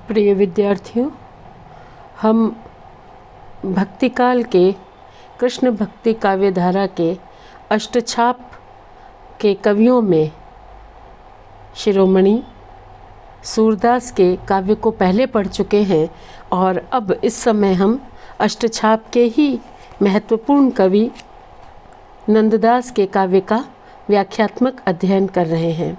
प्रिय विद्यार्थियों, हम भक्तिकाल के कृष्ण भक्ति काव्यधारा के अष्टछाप के कवियों में शिरोमणि सूरदास के काव्य को पहले पढ़ चुके हैं और अब इस समय हम अष्टछाप के ही महत्वपूर्ण कवि नंददास के काव्य का व्याख्यात्मक अध्ययन कर रहे हैं।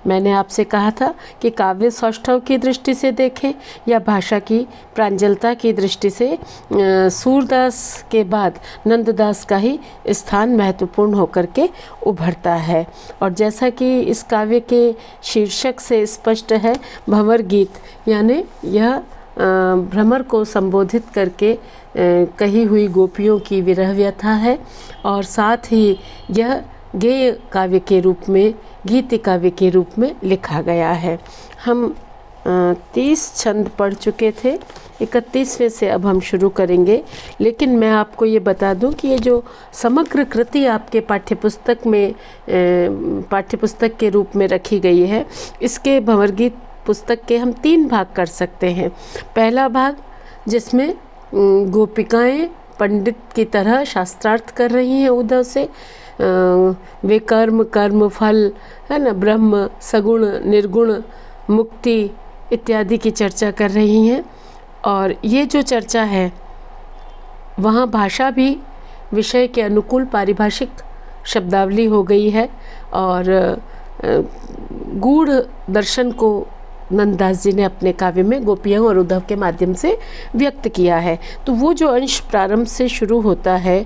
मैंने आपसे कहा था कि काव्य सौष्ठव की दृष्टि से देखें या भाषा की प्रांजलता की दृष्टि से सूरदास के बाद नंददास का ही स्थान महत्वपूर्ण होकर के उभरता है। और जैसा कि इस काव्य के शीर्षक से स्पष्ट है, भंवर गीत, यानी यह भ्रमर को संबोधित करके कही हुई गोपियों की विरह व्यथा है और साथ ही यह गेय काव्य के रूप में, गीत काव्य के रूप में लिखा गया है। हम 30 छंद पढ़ चुके थे, 31वें से अब हम शुरू करेंगे। लेकिन मैं आपको ये बता दूं कि ये जो समग्र कृति आपके पाठ्यपुस्तक में पाठ्यपुस्तक के रूप में रखी गई है, इसके भंवर गीत पुस्तक के हम 3 भाग कर सकते हैं। पहला भाग जिसमें गोपिकाएं पंडित की तरह शास्त्रार्थ कर रही हैं उद्धव से, वे कर्म फल है ना, ब्रह्म, सगुण, निर्गुण, मुक्ति इत्यादि की चर्चा कर रही हैं। और ये जो चर्चा है वहाँ भाषा भी विषय के अनुकूल पारिभाषिक शब्दावली हो गई है और गूढ़ दर्शन को नंददास जी ने अपने काव्य में गोपियों और उद्धव के माध्यम से व्यक्त किया है। तो वो जो अंश प्रारंभ से शुरू होता है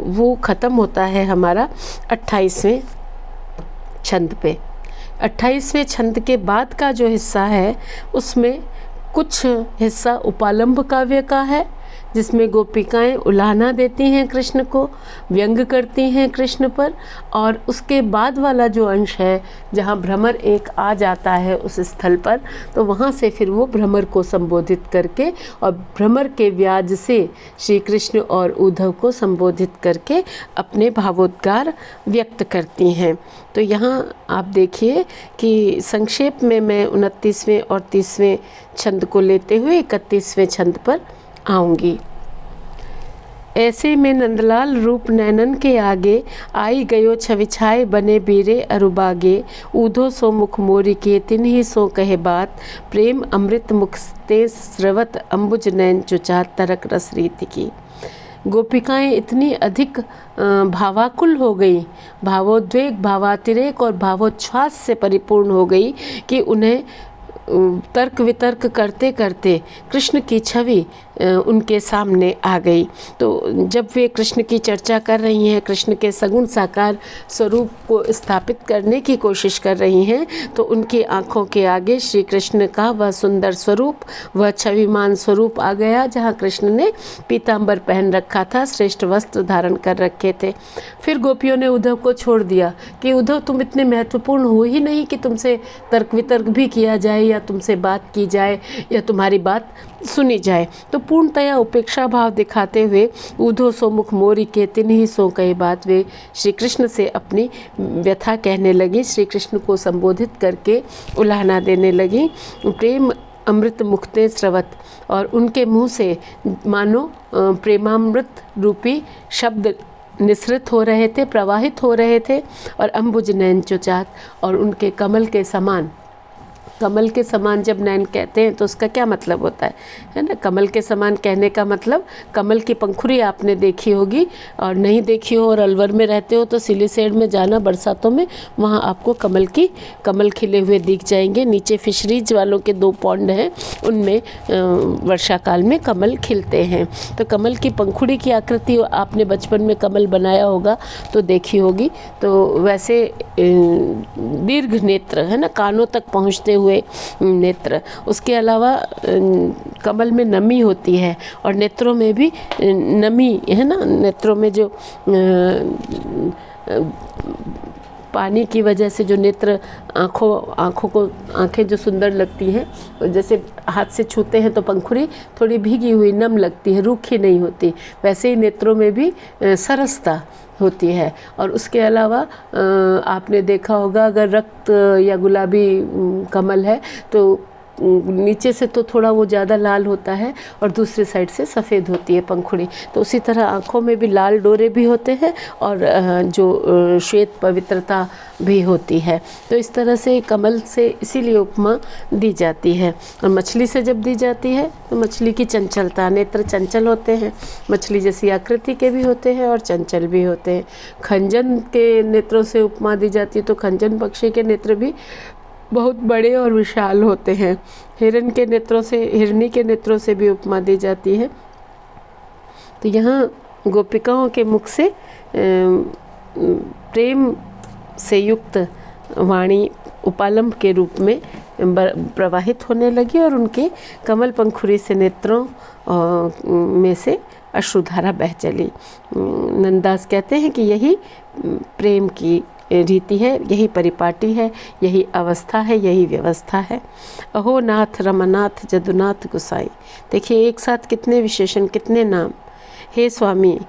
वो ख़त्म होता है हमारा 28वें छंद पे। 28वें छंद के बाद का जो हिस्सा है उसमें कुछ हिस्सा उपालंब काव्य का है, जिसमें गोपिकाएं उलाहना देती हैं कृष्ण को, व्यंग करती हैं कृष्ण पर। और उसके बाद वाला जो अंश है जहाँ भ्रमर एक आ जाता है उस स्थल पर, तो वहाँ से फिर वो भ्रमर को संबोधित करके और भ्रमर के व्याज से श्री कृष्ण और उद्धव को संबोधित करके अपने भावोद्गार व्यक्त करती हैं। तो यहाँ आप देखिए कि संक्षेप में मैं 29वें और 30वें छंद को लेते हुए 31वें छंद पर आऊँगी। ऐसे में नंदलाल रूप नैनन के आगे, आई गयो छविछाए बने बीरे अरुबागे, ऊधो सो मुख मोरी के तिन्ही सो कहे बात, प्रेम अमृत मुख ते स्रवत अंबुज नैन चुचात तरक रस रीति की। गोपिकाएं इतनी अधिक भावाकुल हो गई, भावोद्वेग, भावातिरेक और भावोच्छ्वास से परिपूर्ण हो गई कि उन्हें तर्क वितर्क करते करते कृष्ण की छवि उनके सामने आ गई। तो जब वे कृष्ण की चर्चा कर रही हैं, कृष्ण के सगुण साकार स्वरूप को स्थापित करने की कोशिश कर रही हैं, तो उनकी आंखों के आगे श्री कृष्ण का वह सुंदर स्वरूप, वह छविमान स्वरूप आ गया, जहाँ कृष्ण ने पीताम्बर पहन रखा था, श्रेष्ठ वस्त्र धारण कर रखे थे। फिर गोपियों ने उद्धव को छोड़ दिया कि उद्धव तुम इतने महत्वपूर्ण हो ही नहीं कि तुमसे तर्क वितर्क भी किया जाए या तुमसे बात की जाए या तुम्हारी बात सुनी जाए। तो पूर्णतया उपेक्षा भाव दिखाते हुए ऊधो सो मुख मोरी के तिन्ही सो कहे बात, वे श्री कृष्ण से अपनी व्यथा कहने लगी, श्री कृष्ण को संबोधित करके उलाहना देने लगी। प्रेम अमृत मुक्ते स्रवत, और उनके मुँह से मानो प्रेमामृत रूपी शब्द निसृत हो रहे थे, प्रवाहित हो रहे थे। और अंबुज नैन चुचात, और उनके कमल के समान, कमल के समान जब नैन कहते हैं तो उसका क्या मतलब होता है ना। कमल के समान कहने का मतलब, कमल की पंखुड़ी आपने देखी होगी, और नहीं देखी हो और अलवर में रहते हो तो सिलीसेड में जाना बरसातों में, वहाँ आपको कमल खिले हुए दिख जाएंगे। नीचे फिशरीज वालों के 2 पॉन्ड हैं, उनमें वर्षा काल में कमल खिलते हैं। तो कमल की पंखुड़ी की आकृति आपने बचपन में कमल बनाया होगा तो देखी होगी। तो वैसे दीर्घ नेत्र है ना, कानों तक पहुँचते हुए नेत्र। उसके अलावा कमल में नमी होती है और नेत्रों में भी नमी है ना, नेत्रों में जो पानी की वजह से जो नेत्र आँखें जो सुंदर लगती हैं, जैसे हाथ से छूते हैं तो पंखुड़ी थोड़ी भीगी हुई नम लगती है, रूखी नहीं होती, वैसे ही नेत्रों में भी सरसता होती है। और उसके अलावा आपने देखा होगा, अगर रक्त या गुलाबी कमल है तो नीचे से तो थोड़ा वो ज़्यादा लाल होता है और दूसरी साइड से सफ़ेद होती है पंखुड़ी। तो उसी तरह आँखों में भी लाल डोरे भी होते हैं और जो श्वेत पवित्रता भी होती है। तो इस तरह से कमल से इसीलिए उपमा दी जाती है। और मछली से जब दी जाती है तो मछली की चंचलता, नेत्र चंचल होते हैं, मछली जैसी आकृति के भी होते हैं और चंचल भी होते हैं। खंजन के नेत्रों से उपमा दी जाती है तो खंजन पक्षी के नेत्र भी बहुत बड़े और विशाल होते हैं। हिरन के नेत्रों से, हिरनी के नेत्रों से भी उपमा दी जाती है। तो यहाँ गोपिकाओं के मुख से प्रेम से युक्त वाणी उपालंब के रूप में प्रवाहित होने लगी और उनके कमल पंखुड़ी से नेत्रों में से अश्रुधारा बह चली। नंददास कहते हैं कि यही प्रेम की रीति है, यही परिपाटी है, यही अवस्था है, यही व्यवस्था है। अहो नाथ, रमनाथ, जदुनाथ, गुसाई। देखिए एक साथ कितने विशेषण, कितने नाम। हे स्वामी,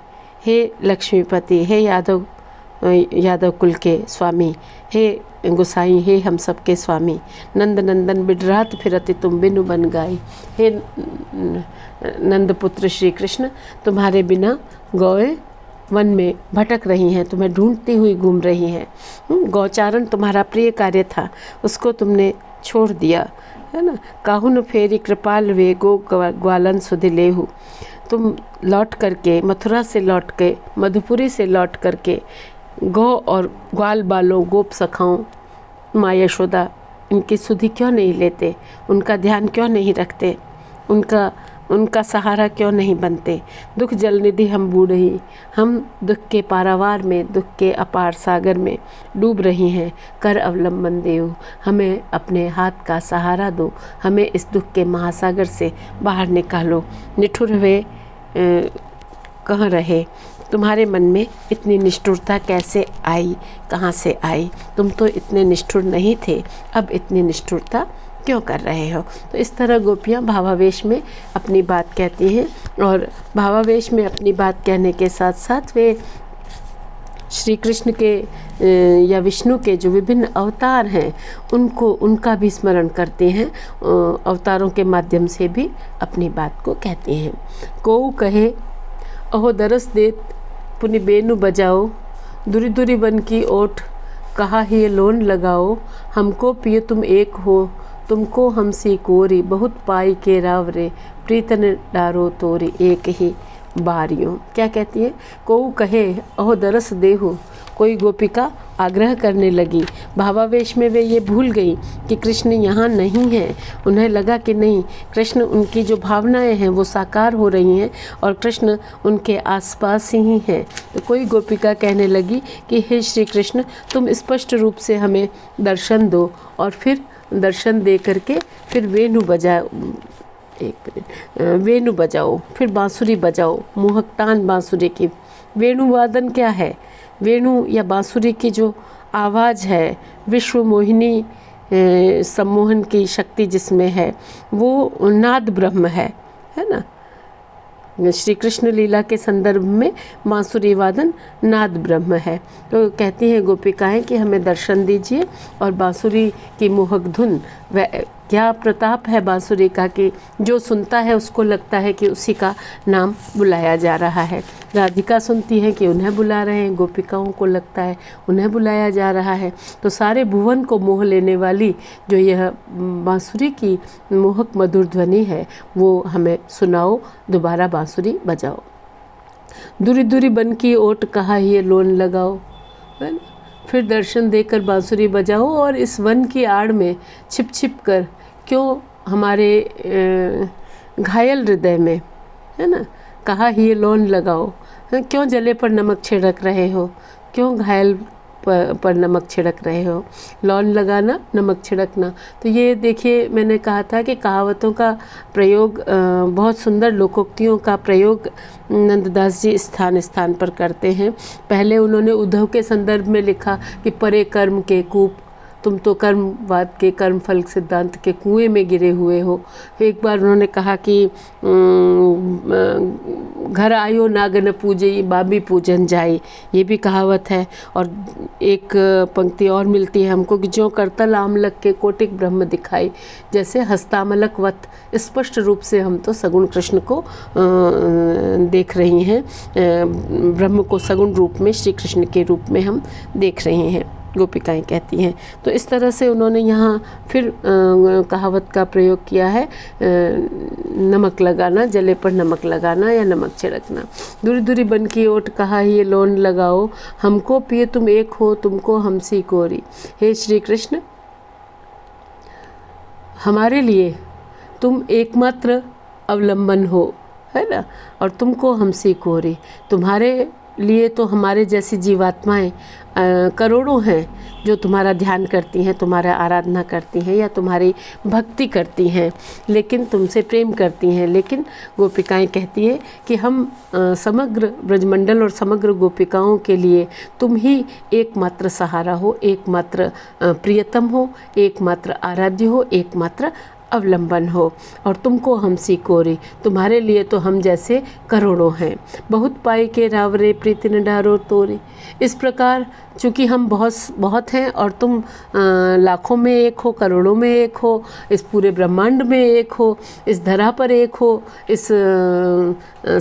हे लक्ष्मीपति, हे यादव कुल के स्वामी, हे गुसाई, हे हम सब के स्वामी। नंद नंदन बिडरात फिरति तुम बिनु बन गाई। हे नंद पुत्र श्री कृष्ण, तुम्हारे बिना गौएं वन में भटक रही हैं, तुम्हें ढूंढती हुई घूम रही हैं। गौचारण तुम्हारा प्रिय कार्य था, उसको तुमने छोड़ दिया, है ना। काहुन फेरी कृपाल वे गो ग्वालन सुधि लेहु। तुम लौट करके, मथुरा से लौट के, मधुपुरी से लौट करके गौ और ग्वाल बालों, गोप सखाओं, माँ यशोदा, इनकी सुधि क्यों नहीं लेते, उनका ध्यान क्यों नहीं रखते, उनका सहारा क्यों नहीं बनते। दुख जलनिधि हम बूढ़ी, हम दुख के पारावार में, दुख के अपार सागर में डूब रही हैं। कर अवलंबन देव, हमें अपने हाथ का सहारा दो, हमें इस दुख के महासागर से बाहर निकालो। निठुर हुए कहाँ रहे, तुम्हारे मन में इतनी निष्ठुरता कैसे आई, कहाँ से आई। तुम तो इतने निष्ठुर नहीं थे, अब इतनी निष्ठुरता क्यों कर रहे हो। तो इस तरह गोपियाँ भावावेश में अपनी बात कहती हैं और भावावेश में अपनी बात कहने के साथ साथ वे श्री कृष्ण के या विष्णु के जो विभिन्न अवतार हैं उनका भी स्मरण करते हैं, अवतारों के माध्यम से भी अपनी बात को कहते हैं। को कहे अहो दरस देत पुनि बेनु बजाओ, दूरी दूरी बन की ओट कहा ही लोन लगाओ। हमको पियो तुम एक हो, तुमको हमसी कोरी, बहुत पाई के राव रे, प्रीतन डारो तोरी, एक ही बारियों। क्या कहती है, को कहे अहो दरस देहु, कोई गोपिका आग्रह करने लगी। भावावेश में वे ये भूल गई कि कृष्ण यहाँ नहीं है। उन्हें लगा कि नहीं, कृष्ण, उनकी जो भावनाएं हैं वो साकार हो रही हैं और कृष्ण उनके आसपास ही हैं। तो कोई गोपिका कहने लगी कि हे श्री कृष्ण, तुम स्पष्ट रूप से हमें दर्शन दो और फिर दर्शन दे करके फिर वेणु बजाओ, वेणु बजाओ, फिर बांसुरी बजाओ, मोहकतान बांसुरी की। वेणु वादन क्या है, वेणु या बांसुरी की जो आवाज़ है, विश्व मोहिनी सम्मोहन की शक्ति जिसमें है, वो नाद ब्रह्म है ना। श्री कृष्ण लीला के संदर्भ में बांसुरी वादन नाद ब्रह्म है। तो कहती हैं गोपिकाएं कि हमें दर्शन दीजिए और बांसुरी की मोहक धुन, वह क्या प्रताप है बांसुरी का कि जो सुनता है उसको लगता है कि उसी का नाम बुलाया जा रहा है। राधिका सुनती है कि उन्हें बुला रहे हैं, गोपिकाओं को लगता है उन्हें बुलाया जा रहा है। तो सारे भुवन को मोह लेने वाली जो यह बांसुरी की मोहक मधुर ध्वनि है वो हमें सुनाओ, दोबारा बांसुरी बजाओ। दूरी दूरी बन की ओट कहा ये लोन लगाओ, है ना। फिर दर्शन देकर बांसुरी बजाओ और इस वन की आड़ में छिप छिप कर क्यों हमारे घायल हृदय में, है ना, कहा ये लोन लगाओ, क्यों जले पर नमक छिड़क रहे हो, क्यों घायल पर नमक छिड़क रहे हो। लौन लगाना, नमक छिड़कना, तो ये देखिए मैंने कहा था कि कहावतों का प्रयोग, बहुत सुंदर लोकोक्तियों का प्रयोग नंददास जी स्थान स्थान पर करते हैं। पहले उन्होंने उद्धव के संदर्भ में लिखा कि परे कर्म के कूप तुम तो कर्मवाद के कर्मफल सिद्धांत के कुएं में गिरे हुए हो। एक बार उन्होंने कहा कि घर आयो नागन पूजे बाबी पूजन जाए, ये भी कहावत है। और एक पंक्ति और मिलती है हमको कि जो करतल आमलक के कोटिक ब्रह्म दिखाई, जैसे हस्तामलक वत स्पष्ट रूप से हम तो सगुण कृष्ण को देख रही हैं, ब्रह्म को सगुण रूप में श्री कृष्ण के रूप में हम देख रहे हैं, गोपिकाएं कहती हैं। तो इस तरह से उन्होंने यहाँ फिर कहावत का प्रयोग किया है, नमक लगाना, जले पर नमक लगाना या नमक छिड़कना। दूरी दूरी बन की ओट कहा ये लोन लगाओ, हमको पिए तुम एक हो तुमको हमसी कोरी। हे श्री कृष्ण, हमारे लिए तुम एकमात्र अवलंबन हो, है ना, और तुमको हमसी कोरी। तुम्हारे लिए तो हमारे जैसी जीवात्माएं करोड़ों हैं जो तुम्हारा ध्यान करती हैं, तुम्हारा आराधना करती हैं या तुम्हारी भक्ति करती हैं, लेकिन तुमसे प्रेम करती हैं। लेकिन गोपिकाएं कहती हैं कि हम समग्र ब्रजमंडल और समग्र गोपिकाओं के लिए तुम ही एकमात्र सहारा हो, एकमात्र प्रियतम हो, एकमात्र आराध्य हो, एकमात्र अवलंबन हो, और तुमको हमसी कोरी, तुम्हारे लिए तो हम जैसे करोड़ों हैं। बहुत पाई के रावरे प्रीति न डारो तोरी। इस प्रकार चूँकि हम बहुत हैं और तुम लाखों में एक हो, करोड़ों में एक हो, इस पूरे ब्रह्मांड में एक हो, इस धरा पर एक हो, इस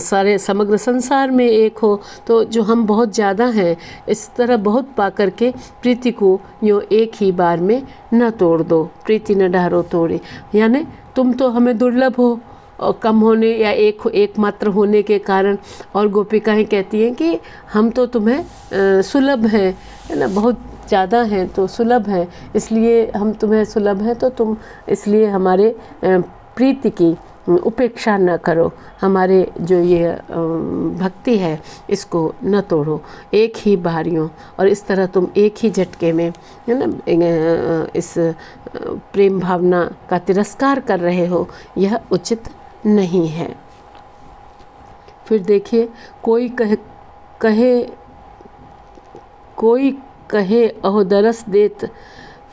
सारे समग्र संसार में एक हो, तो जो हम बहुत ज़्यादा हैं, इस तरह बहुत पा करके प्रीति को यूँ एक ही बार में न तोड़ दो। प्रीति न डारो तोड़ी, यानी तुम तो हमें दुर्लभ हो और कम होने या एकमात्र होने के कारण, और गोपिकाएं कहती हैं कि हम तो तुम्हें सुलभ हैं, है ना, बहुत ज़्यादा हैं तो सुलभ हैं, इसलिए हम तुम्हें सुलभ हैं, तो तुम इसलिए हमारे प्रीति की उपेक्षा न करो, हमारे जो ये भक्ति है इसको न तोड़ो, एक ही बारियों, और इस तरह तुम एक ही झटके में, है ना, इस प्रेम भावना का तिरस्कार कर रहे हो, यह उचित नहीं है। फिर देखिए, कोई कहे अहो दरस देत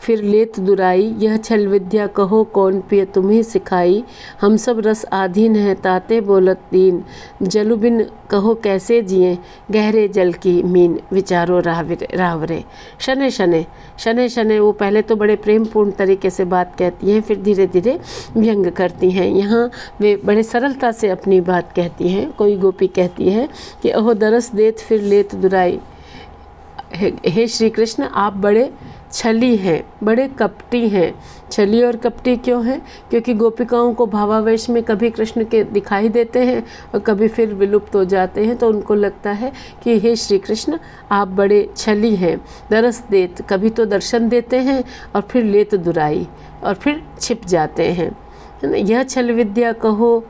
फिर लेत दुराई, यह छल विद्या कहो कौन पिय तुम्हें सिखाई। हम सब रस आधीन हैं ताते बोलत दीन, जलु बिन कहो कैसे जिए गहरे जल की मीन। विचारो रावरे शने शने शने शने, वो पहले तो बड़े प्रेमपूर्ण तरीके से बात कहती हैं, फिर धीरे धीरे व्यंग करती हैं। यहाँ वे बड़े सरलता से अपनी बात कहती हैं। कोई गोपी कहती है कि अहो दरस देत फिर लेत दुराई, हे श्री कृष्ण, आप बड़े छली हैं, बड़े कपटी हैं। छली और कपटी क्यों हैं? क्योंकि गोपिकाओं को भावावेश में कभी कृष्ण के दिखाई देते हैं और कभी फिर विलुप्त हो जाते हैं, तो उनको लगता है कि हे श्री कृष्ण, आप बड़े छली हैं। दरस देत, कभी तो दर्शन देते हैं और फिर लेत दुराई, और फिर छिप जाते हैं, है ना। यह छल विद्या कहो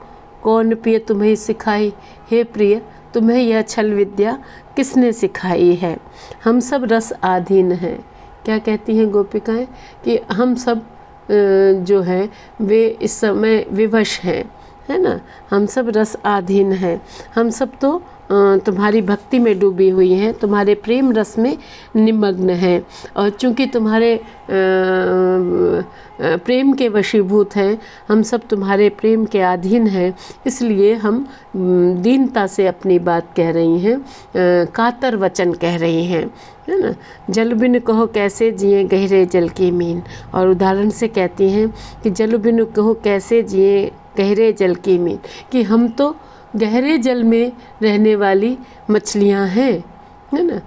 कौन पिय तुम्हें सिखाई। हे प्रिय, तुम्हें यह छल विद्या किसने सिखाई है? हम सब रस आधीन हैं। क्या कहती हैं गोपिकाएं कि हम सब जो हैं वे इस समय विवश हैं, है ना, हम सब रस आधीन हैं, हम सब तो तुम्हारी भक्ति में डूबी हुई हैं, तुम्हारे प्रेम रस में निमग्न हैं, और चूँकि तुम्हारे प्रेम के वशीभूत हैं, हम सब तुम्हारे प्रेम के अधीन हैं, इसलिए हम दीनता से अपनी बात कह रही हैं, कातर वचन कह रही हैं, है ना। जल बिन कहो कैसे जिए गहरे जल की मीन, और उदाहरण से कहती हैं कि जल बिन कहो कैसे जिए गहरे जल की मीन, कि हम तो गहरे जल में रहने वाली मछलियां हैं, है ना।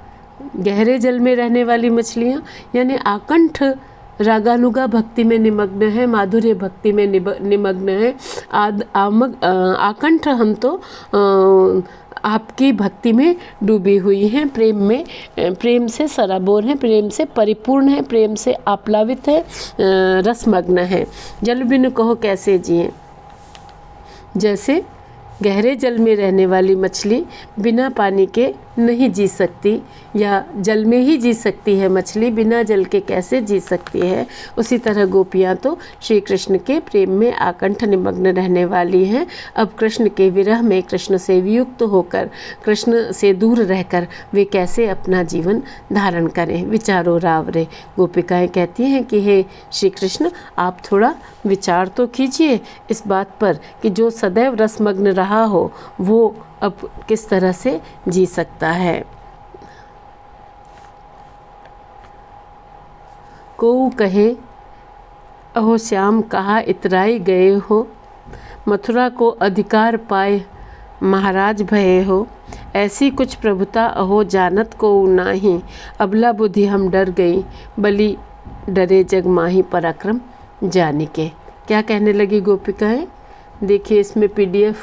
गहरे जल में रहने वाली मछलियां यानी आकंठ रागानुगा भक्ति में निमग्न है, माधुर्य भक्ति में निमग्न है। आकंठ हम तो आपकी भक्ति में डूबी हुई हैं, प्रेम में, प्रेम से सराबोर हैं, प्रेम से परिपूर्ण हैं, प्रेम से आप्लावित है, रसमग्न है। जल बिन कहो कैसे जिए, जैसे गहरे जल में रहने वाली मछली बिना पानी के नहीं जी सकती, या जल में ही जी सकती है मछली, बिना जल के कैसे जी सकती है। उसी तरह गोपियाँ तो श्री कृष्ण के प्रेम में आकंठ निमग्न रहने वाली हैं। अब कृष्ण के विरह में कृष्ण से वियुक्त होकर, कृष्ण से दूर रहकर वे कैसे अपना जीवन धारण करें। विचारो रावरे। गोपिकाएँ कहती हैं कि हे श्री कृष्ण, आप थोड़ा विचार तो कीजिए इस बात पर कि जो सदैव रसमग्न रहा हो वो अब किस तरह से जी सकता है। को कहे अहो श्याम कहाँ इतराई गए हो, मथुरा को अधिकार पाए महाराज भये हो। ऐसी कुछ प्रभुता अहो जानत को नाही, अबला बुद्धि हम डर गई बलि डरे जग माही पराक्रम जानिके। क्या कहने लगी गोपिकाएं? देखिए, इसमें PDF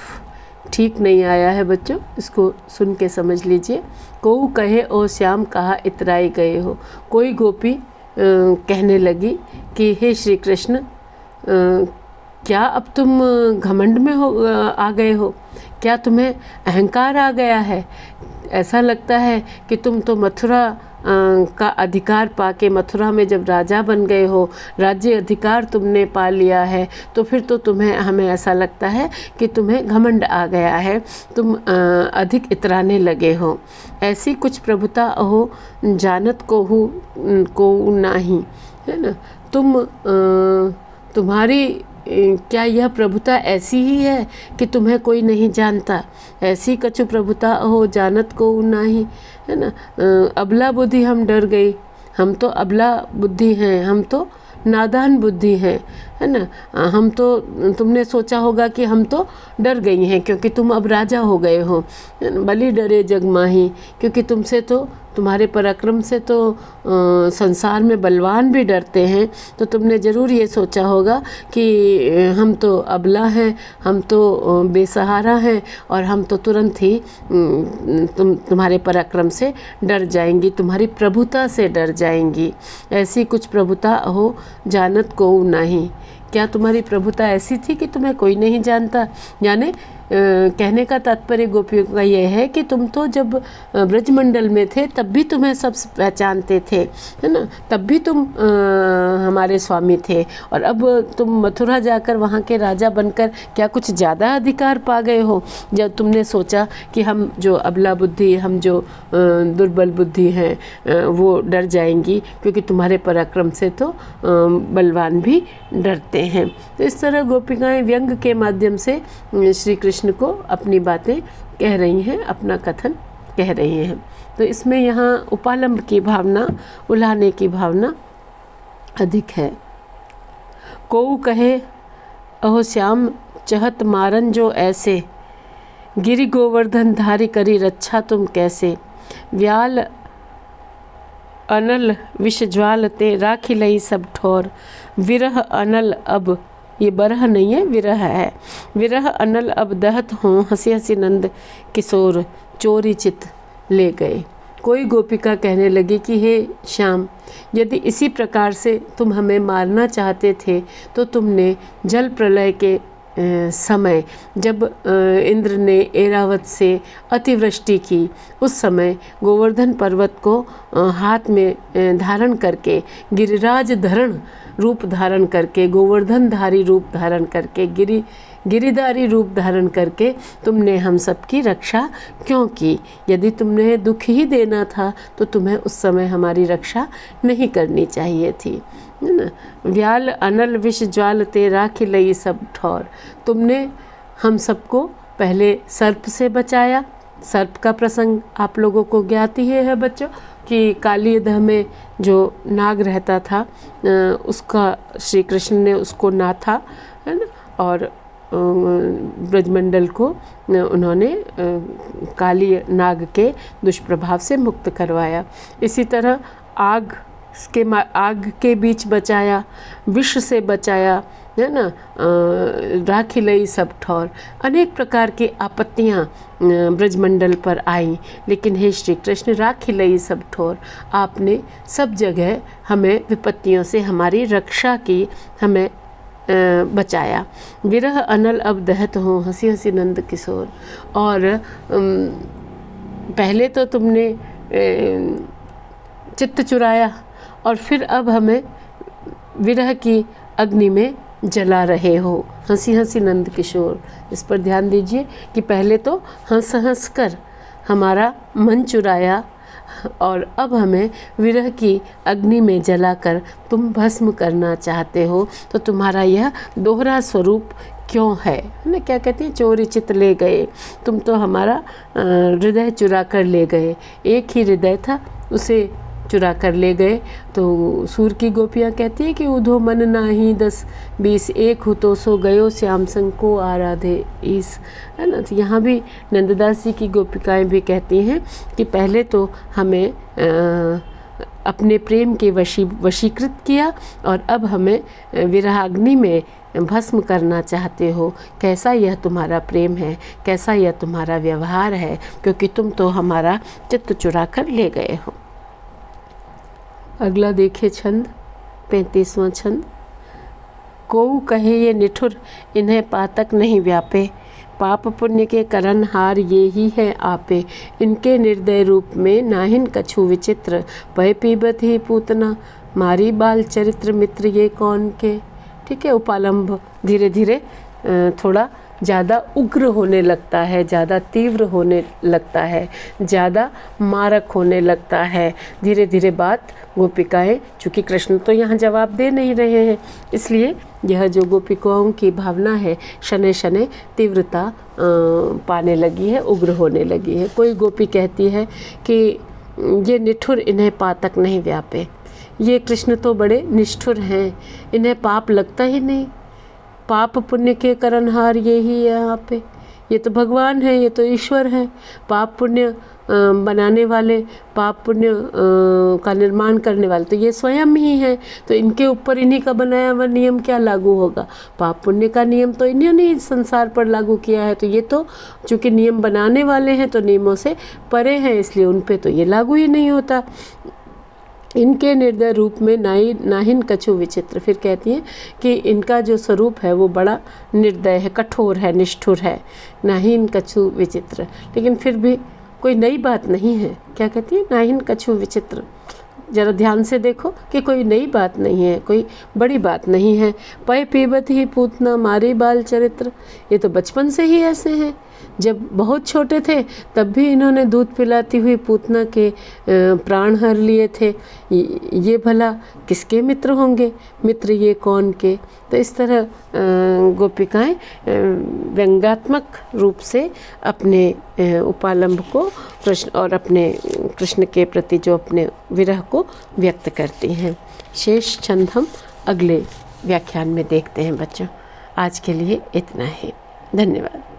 ठीक नहीं आया है बच्चों, इसको सुन के समझ लीजिए। को कहे ओ श्याम कहाँ इतराई गए हो। कोई गोपी कहने लगी कि हे श्री कृष्ण, क्या अब तुम घमंड में आ गए हो? क्या तुम्हें अहंकार आ गया है? ऐसा लगता है कि तुम तो मथुरा का अधिकार पाके मथुरा में जब राजा बन गए हो, राज्य अधिकार तुमने पा लिया है, तो फिर तो हमें ऐसा लगता है कि तुम्हें घमंड आ गया है, तुम अधिक इतराने लगे हो। ऐसी कुछ प्रभुता अहो जानत को नाही, है ना। तुम्हारी क्या यह प्रभुता ऐसी ही है कि तुम्हें कोई नहीं जानता? ऐसी कछु प्रभुता हो जानत को नाही, है ना। अबला बुद्धि हम डर गई, हम तो अबला बुद्धि हैं, हम तो नादान बुद्धि है ना। हम तो, तुमने सोचा होगा कि हम तो डर गई हैं क्योंकि तुम अब राजा हो गए हो। बलि डरे जग माही, क्योंकि तुमसे तो, तुम्हारे पराक्रम से तो संसार में बलवान भी डरते हैं। तो तुमने ज़रूर ये सोचा होगा कि हम तो अबला हैं, हम तो बेसहारा हैं और हम तो तुरंत ही तुम्हारे पराक्रम से डर जाएंगी, तुम्हारी प्रभुता से डर जाएंगी। ऐसी कुछ प्रभुता हो जानत को नहीं। क्या तुम्हारी प्रभुता ऐसी थी कि तुम्हें कोई नहीं जानता? यानी कहने का तात्पर्य गोपियों का यह है कि तुम तो जब ब्रजमंडल में थे तब भी तुम्हें सब पहचानते थे, है ना। तब भी तुम हमारे स्वामी थे, और अब तुम मथुरा जाकर वहाँ के राजा बनकर क्या कुछ ज़्यादा अधिकार पा गए हो? जब तुमने सोचा कि हम जो अबला बुद्धि, हम जो दुर्बल बुद्धि हैं वो डर जाएंगी, क्योंकि तुम्हारे पराक्रम से तो बलवान भी डरते हैं। तो इस तरह गोपिकाएं व्यंग के माध्यम से श्री कृष्ण को अपनी बातें कह रही हैं, अपना कथन कह रही हैं। तो इसमें यहाँ उपालंब की भावना, उल्हाने की भावना अधिक है। को कहे अहो श्याम चहत मारन जो ऐसे, गिरि गोवर्धन धारी करी रक्षा तुम कैसे। व्याल अनल विष ज्वाल ते राखी लई सब ठोर, विरह अनल अब, ये बरह नहीं है, विरह है। विरह अनल अब दहत हों, हंसी हंसी नंद किशोर, चोरी चित ले गए। कोई गोपिका कहने लगी कि हे श्याम, यदि इसी प्रकार से तुम हमें मारना चाहते थे तो तुमने जल प्रलय के समय जब इंद्र ने ऐरावत से अतिवृष्टि की, उस समय गोवर्धन पर्वत को हाथ में धारण करके, गिरिराज धरण रूप धारण करके, गोवर्धनधारी रूप धारण करके, गिरिधारी रूप धारण करके तुमने हम सब की रक्षा क्यों की? यदि तुमने दुख ही देना था तो तुम्हें उस समय हमारी रक्षा नहीं करनी चाहिए थी, है ना। व्याल अनल विष ज्वाल ते राखी लई सब ठौर, तुमने हम सबको पहले सर्प से बचाया। सर्प का प्रसंग आप लोगों को ज्ञात ही है बच्चों, कि कालीदह में जो नाग रहता था उसका श्री कृष्ण ने उसको नाथा, है ना, और ब्रजमंडल को उन्होंने काली नाग के दुष्प्रभाव से मुक्त करवाया। इसी तरह आग के बीच बचाया, विष से बचाया, है ना, राखी लई सब ठौर। अनेक प्रकार की आपत्तियाँ ब्रजमंडल पर आई, लेकिन हे श्री कृष्ण, राखी लई सब ठौर, आपने सब जगह हमें विपत्तियों से हमारी रक्षा की, हमें बचाया। विरह अनल अब दहत हो, हंसी हंसी नंद किशोर। और पहले तो तुमने चित्त चुराया और फिर अब हमें विरह की अग्नि में जला रहे हो, हंसी हंसी नंद किशोर। इस पर ध्यान दीजिए कि पहले तो हंस हंस कर हमारा मन चुराया और अब हमें विरह की अग्नि में जलाकर तुम भस्म करना चाहते हो। तो तुम्हारा यह दोहरा स्वरूप क्यों है ना? क्या कहते हैं, चोरी चित ले गए, तुम तो हमारा हृदय चुरा कर ले गए। एक ही हृदय था, उसे चुरा कर ले गए। तो सूर की गोपियाँ कहती हैं कि उधो मन नाही 10-20, एक हो तो सो गयो श्याम संग को आराधे ईस, है ना? तो यहाँ भी नंददास जी की गोपिकाएं भी कहती हैं कि पहले तो हमें अपने प्रेम के वशीकृत किया और अब हमें विरहाग्नि में भस्म करना चाहते हो। कैसा यह तुम्हारा प्रेम है, कैसा यह तुम्हारा व्यवहार है, क्योंकि तुम तो हमारा चित्त चुरा कर ले गए हो। अगला देखिए छंद, 35वां छंद। कोऊ कहे ये निठुर, इन्हें पातक नहीं व्यापे, पाप पुण्य के करनहार ये ही है आपे। इनके निर्दय रूप में नाहिन कछु विचित्र, पय पीबत ही पूतना, मारी बाल चरित्र मित्र ये कौन के। ठीक है, उपालंभ धीरे धीरे थोड़ा ज़्यादा उग्र होने लगता है, ज़्यादा तीव्र होने लगता है, ज़्यादा मारक होने लगता है। धीरे धीरे बात गोपिकाएं, चूँकि कृष्ण तो यहाँ जवाब दे नहीं रहे हैं, इसलिए यह जो गोपिकाओं की भावना है शनै शनै तीव्रता पाने लगी है, उग्र होने लगी है। कोई गोपी कहती है कि ये निठुर, इन्हें पातक नहीं व्यापे, ये कृष्ण तो बड़े निष्ठुर हैं, इन्हें पाप लगता ही नहीं, पाप पुण्य के करनहार ये ही है यहाँ पे, ये तो भगवान है, ये तो ईश्वर है। पाप पुण्य बनाने वाले, पाप पुण्य का निर्माण करने वाले तो ये स्वयं ही हैं, तो इनके ऊपर इन्हीं का बनाया हुआ नियम क्या लागू होगा? पाप पुण्य का नियम तो इन्होंने ही संसार पर लागू किया है, तो ये तो चूँकि नियम बनाने वाले हैं तो नियमों से परे हैं, इसलिए उन पे तो ये लागू ही नहीं होता। इनके निर्दय रूप में नाहिन कछु विचित्र। फिर कहती हैं कि इनका जो स्वरूप है वो बड़ा निर्दय है, कठोर है, निष्ठुर है, नाहिन कछु विचित्र। लेकिन फिर भी कोई नई बात नहीं है। क्या कहती है? नाहिन कछु विचित्र। जरा ध्यान से देखो कि कोई नई बात नहीं है, कोई बड़ी बात नहीं है। पय पीबत ही पूतना, मारी बाल चरित्र, ये तो बचपन से ही ऐसे हैं। जब बहुत छोटे थे तब भी इन्होंने दूध पिलाती हुई पूतना के प्राण हर लिए थे। ये भला किसके मित्र होंगे? मित्र ये कौन के? तो इस तरह गोपिकाएं व्यंग्यात्मक रूप से अपने उपालंभ को कृष्ण और अपने कृष्ण के प्रति जो अपने विरह को व्यक्त करती हैं। शेष छंद हम अगले व्याख्यान में देखते हैं बच्चों। आज के लिए इतना ही। धन्यवाद।